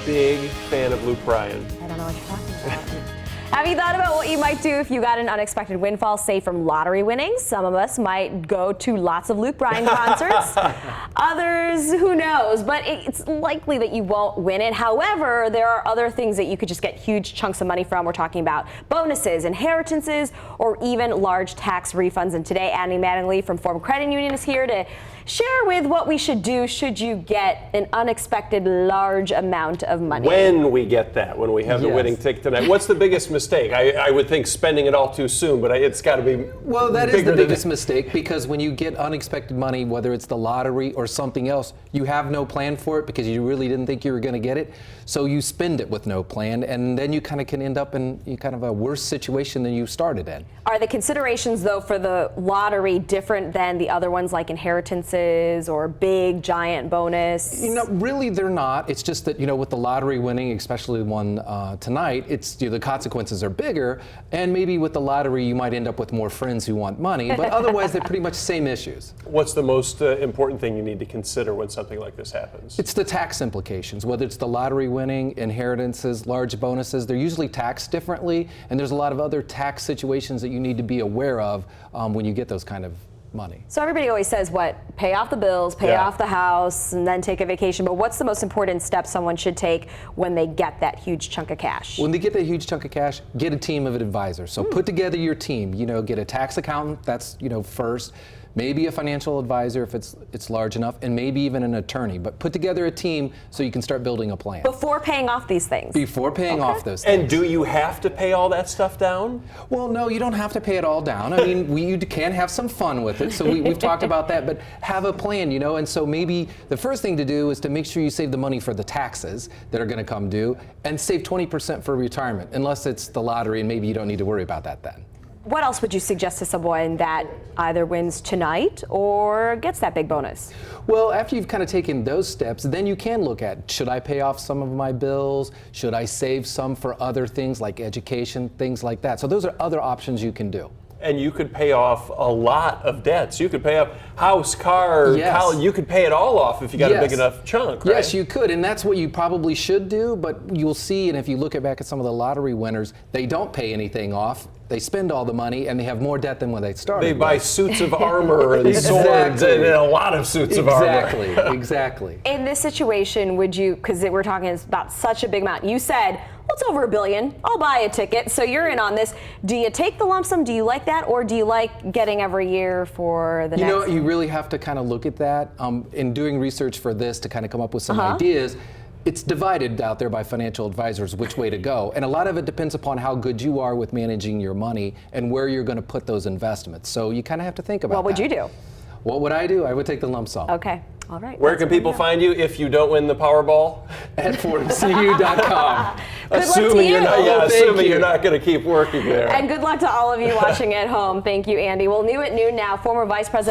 big fan of Luke Bryan. I don't know what you're talking about. Have you thought about what you might do if you got an unexpected windfall, say from lottery winnings? Some of us might go to lots of Luke Bryan concerts. Others, who knows? But it's likely that you won't win it. However, there are other things that you could just get huge chunks of money from. We're talking about bonuses, inheritances, or even large tax refunds. And today, Andy Mattingly from Forum Credit Union is here to share with what we should do should you get an unexpected large amount of money. When we get that, when we have the winning ticket tonight, what's the biggest mistake? I would think spending it all too soon, but it's got to be Well, that is the biggest mistake, because when you get unexpected money, whether it's the lottery or something else, you have no plan for it because you really didn't think you were going to get it. So you spend it with no plan, and then you kind of can end up in kind of a worse situation than you started in. Are the considerations, though, for the lottery different than the other ones like inheritances or big giant bonus? Really they're not. It's just that, with the lottery winning, especially one tonight, it's the consequences are bigger, and maybe with the lottery you might end up with more friends who want money, but otherwise they're pretty much the same issues. What's the most important thing you need to consider when something like this happens? It's the tax implications, whether it's the lottery winning, inheritances, large bonuses. They're usually taxed differently, and there's a lot of other tax situations that you need to be aware of when you get those kind of money. So everybody always says, pay off the bills, pay off the house, and then take a vacation. But what's the most important step someone should take when they get that huge chunk of cash? When they get that huge chunk of cash, get a team of advisors. So put together your team. Get a tax accountant. That's first. Maybe a financial advisor if it's large enough, and maybe even an attorney. But put together a team so you can start building a plan. Before paying off these things? Before paying off those things. And do you have to pay all that stuff down? Well, no, you don't have to pay it all down. I mean, you can have some fun with it. So we've talked about that, but have a plan, And so maybe the first thing to do is to make sure you save the money for the taxes that are going to come due, and save 20% for retirement, unless it's the lottery, and maybe you don't need to worry about that then. What else would you suggest to someone that either wins tonight or gets that big bonus? Well, after you've kind of taken those steps, then you can look at, should I pay off some of my bills? Should I save some for other things like education, things like that? So those are other options you can do. And you could pay off a lot of debts. You could pay off house, car, college. You could pay it all off if you got a big enough chunk, right? Yes, you could, and that's what you probably should do, but you'll see, and if you look back at some of the lottery winners, they don't pay anything off. They spend all the money, and they have more debt than when they started. They buy suits of armor and swords and a lot of suits of armor. Exactly. In this situation, would you, because we're talking about such a big amount, you said, well, it's over $1 billion, I'll buy a ticket, so you're in on this. Do you take the lump sum? Do you like that, or do you like getting every year for the next? You really have to kind of look at that. In doing research for this to kind of come up with some ideas, it's divided out there by financial advisors which way to go. And a lot of it depends upon how good you are with managing your money and where you're going to put those investments. So you kind of have to think about that. What would you do? What would I do? I would take the lump sum. Okay. All right. Where can people find you if you don't win the Powerball? At ForumCU.com. Assuming you're not, assuming you're not going to keep working there. And good luck to all of you watching at home. Thank you, Andy. Well, new at noon now, former Vice President